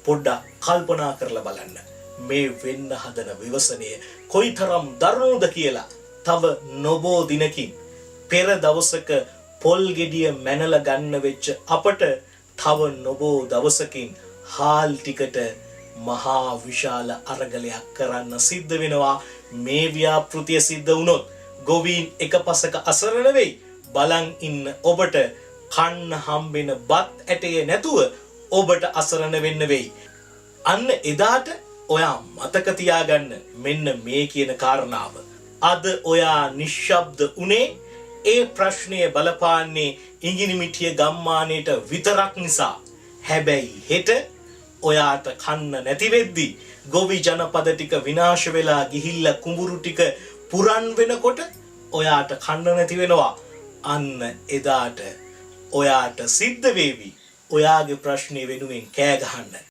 පොඩ්ඩක් කල්පනා කරලා බලන්න. මේ වෙන්න හදන විවසනය කොයිතරම් දරුණුද කියලා. තව නොබෝ දිනකින් පෙර දවසක පොල් ගෙඩිය මැනලා ගන්න වෙච්ච අපට තව නොබෝ දවසකින් හාල් ටිකට මහා විශාල අරගලයක් කරන්න සිද්ධ වෙනවා. මේ ව්‍යාපෘතිය සිද්ධ වුණොත් ගොවීන් එකපසක අසරණ වෙයි. බලන් ඉන්න ඔබට කන්න හම්බෙන බත් ඇටේ නැතුව ඔබට අසරණ වෙන්න වෙයි. අන්න එදාට ඔයා මතක තියාගන්න මෙන්න මේ කියන කාරණාව. අද ඔයා නිශ්ශබ්ද උනේ ඒ ප්‍රශ්නය බලපාන්නේ ඉංගිනිමිටිය ගම්මානයට විතරක් නිසා. හැබැයි හෙට ඔයාට කන්න නැති වෙද්දි ගොවි ජනපද ටික විනාශ වෙලා ගිහිල්ලා කුඹුරු ටික පුරන් වෙනකොට ඔයාට කන්න නැති වෙනවා. අන්න එදාට ඔයාට සිද්ධ වේවි ඔයාගේ ප්‍රශ්නේ වෙනුවෙන් කෑ ගහන්න.